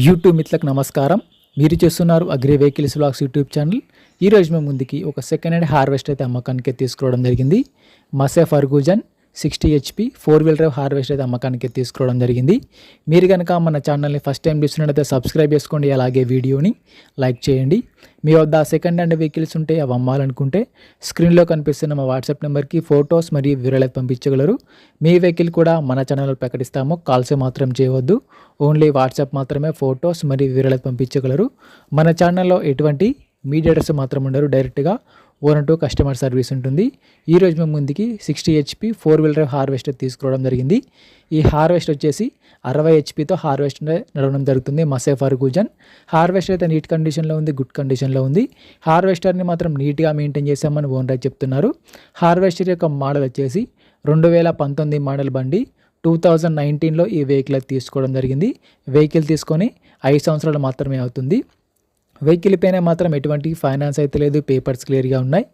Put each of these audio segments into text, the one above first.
YouTube మిత్రులకు నమస్కారం. మీరు చేస్తున్నారు agri vehicles vlogs YouTube channel. ఈరోజు మేము ముందుకి ఒక సెకండ్ హ్యాండ్ హార్వెస్టర్ అయితే అమ్మకానికి తీసుకురావడం జరిగింది. మసే ఫర్గూజన్ 60 HP 4-wheel drive హార్వెస్టర్ అయితే అమ్మకానికి తీసుకురావడం జరిగింది. మీరు కనుక మన ఛానల్ని ఫస్ట్ టైం చూస్తున్నట్లయితే సబ్స్క్రైబ్ చేసుకోండి, అలాగే వీడియోని లైక్ చేయండి. మీ వద్ద సెకండ్ హ్యాండ్ వెహికల్స్ ఉంటే అవి అమ్మాలనుకుంటే స్క్రీన్లో కనిపిస్తున్న మా వాట్సాప్ నెంబర్కి ఫొటోస్ మరియు వివరాలు పంపించగలరు. మీ వెహికల్ కూడా మన ఛానల్లో ప్రకటిస్తాము. కాల్స్ మాత్రం చేయవద్దు, ఓన్లీ వాట్సాప్ మాత్రమే ఫొటోస్ మరియు వివరాలు పంపించగలరు. మన ఛానల్లో ఎటువంటి మీడియేటర్స్ మాత్రం ఉండరు, డైరెక్ట్గా ఓనర్ టు కస్టమర్ సర్వీస్ ఉంటుంది. ఈరోజు మేము ముందుకి 60 HP 4-wheel drive హార్వెస్టర్ తీసుకురావడం జరిగింది. ఈ హార్వెస్టర్ వచ్చేసి 60 HPతో హార్వెస్టర్ నడవడం జరుగుతుంది. మసే ఫర్గూజన్ హార్వెస్టర్ అయితే నీట్ కండిషన్లో ఉంది, గుడ్ కండిషన్లో ఉంది. హార్వెస్టర్ని మాత్రం నీట్గా మెయింటైన్ చేసామని ఓనర్ చెప్తున్నారు. హార్వెస్టర్ యొక్క మోడల్ వచ్చేసి 2019 మోడల్ బండి. 2019లో ఈ వెహికల్ తీసుకోవడం జరిగింది. వెహికల్ తీసుకొని 5 సంవత్సరాలు మాత్రమే అవుతుంది. వెహికల్ పైన మాత్రం ఎటువంటి ఫైనాన్స్ అయితే లేదు, పేపర్స్ క్లియర్గా ఉన్నాయి.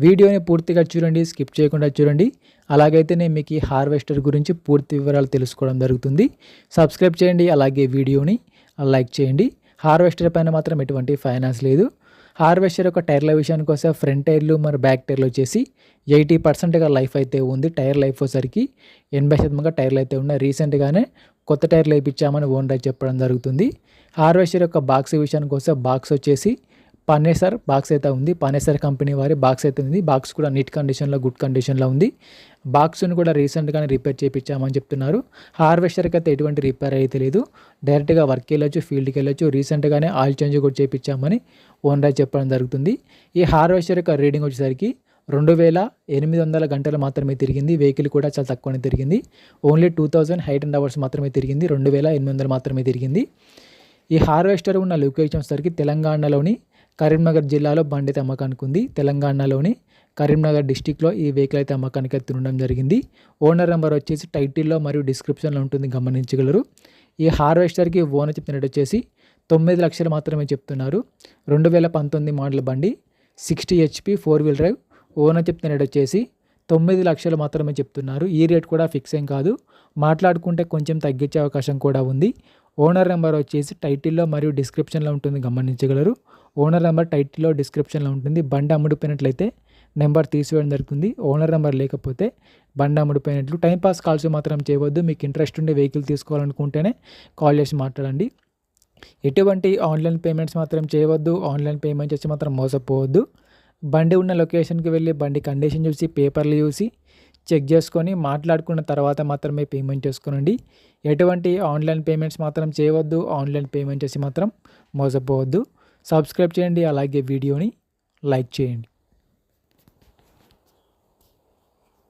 వీడియోని పూర్తిగా చూడండి, స్కిప్ చేయకుండా చూడండి. అలాగైతేనే మీకు ఈ హార్వెస్టర్ గురించి పూర్తి వివరాలు తెలుసుకోవడం జరుగుతుంది. సబ్స్క్రైబ్ చేయండి, అలాగే వీడియోని లైక్ చేయండి. హార్వెస్టర్ పైన మాత్రం ఎటువంటి ఫైనాన్స్ లేదు. హార్వెస్టర్ యొక్క టైర్ల విషయానికి వస్తే ఫ్రంట్ టైర్లు మరి బ్యాక్ టైర్లు వచ్చేసి 80%గా లైఫ్ అయితే ఉంది. టైర్ లైఫ్ వచ్చేసరికి 80% టైర్లు అయితే ఉన్నాయి. రీసెంట్గానే కొత్త టైర్లు వేయించామని ఓనర్ చెప్పడం జరుగుతుంది. హార్వెస్టర్ యొక్క బాక్స్ విషయానికి వస్తే బాక్స్ వచ్చేసి పనేసర్ బాక్స్ అయితే ఉంది. పనేసర్ కంపెనీ వారి బాక్స్ అయితే ఉంది. బాక్స్ కూడా నీట్ కండిషన్లో, గుడ్ కండిషన్లో ఉంది. బాక్స్ని కూడా రీసెంట్గానే రిపేర్ చేయించామని చెప్తున్నారు. హార్వెస్టర్కి అయితే ఎటువంటి రిపేర్ అయితే లేదు, డైరెక్ట్గా వర్క్కి వెళ్ళొచ్చు, ఫీల్డ్కి వెళ్ళొచ్చు. రీసెంట్గానే ఆయిల్ చేంజ్ కూడా చేయించామని ఓనర్ చెప్పడం జరుగుతుంది. ఈ హార్వెస్టర్ యొక్క రీడింగ్ వచ్చేసరికి 2800 గంటలు మాత్రమే తిరిగింది. వెహికల్ కూడా చాలా తక్కువనే తిరిగింది. ఓన్లీ 2800 అవర్స్ మాత్రమే తిరిగింది. 2800 మాత్రమే తిరిగింది. ఈ హార్వెస్టర్ ఉన్న లొకేషన్ సరికి తెలంగాణలోని కరీంనగర్ జిల్లాలో బండి అయితే అమ్మకానికి ఉంది. తెలంగాణలోని కరీంనగర్ డిస్టిక్లో ఈ వెహికల్ అయితే అమ్మకానికి తినడం జరిగింది. ఓనర్ నెంబర్ వచ్చేసి టైటిల్లో మరియు డిస్క్రిప్షన్లో ఉంటుంది, గమనించగలరు. ఈ హార్వెస్టర్కి ఓనర్ చెప్పినట్టు వచ్చేసి 9 లక్షలు మాత్రమే చెప్తున్నారు. 2019 మోడల్ బండి, 60 HP 4-wheel drive. ఓనర్ చెప్తున్నట్టు వచ్చేసి 9 లక్షలు మాత్రమే చెప్తున్నారు. ఈ రేట్ కూడా ఫిక్స్ ఏం కాదు, మాట్లాడుకుంటే కొంచెం తగ్గించే అవకాశం కూడా ఉంది. ఓనర్ నెంబర్ వచ్చేసి టైటిల్లో మరియు డిస్క్రిప్షన్లో ఉంటుంది, గమనించగలరు. ఓనర్ నెంబర్ టైటిల్లో, డిస్క్రిప్షన్లో ఉంటుంది. బండి అమ్ముడిపోయినట్లయితే నెంబర్ తీసివేయడం జరుగుతుంది. ఓనర్ నెంబర్ లేకపోతే బండి అమ్ముడిపోయినట్లు. టైంపాస్ కాల్స్ మాత్రం చేయవద్దు. మీకు ఇంట్రెస్ట్ ఉండి వెహికల్ తీసుకోవాలనుకుంటేనే కాల్ చేసి మాట్లాడండి. ఎటువంటి ఆన్లైన్ పేమెంట్స్ మాత్రం చేయవద్దు. ఆన్లైన్ పేమెంట్ చేసి మాత్రం మోసపోవద్దు. బండి ఉన్న లొకేషన్కి వెళ్ళి బండి కండిషన్ చూసి, పేపర్లు చూసి చెక్ చేసుకొని మాట్లాడుకున్న తర్వాత మాత్రమే పేమెంట్ చేసుకోనండి. ఎటువంటి ఆన్లైన్ పేమెంట్స్ మాత్రం చేయవద్దు. ఆన్లైన్ పేమెంట్ చేసి మాత్రం మోసపోవద్దు. సబ్స్క్రైబ్ చేయండి, అలాగే వీడియోని లైక్ చేయండి.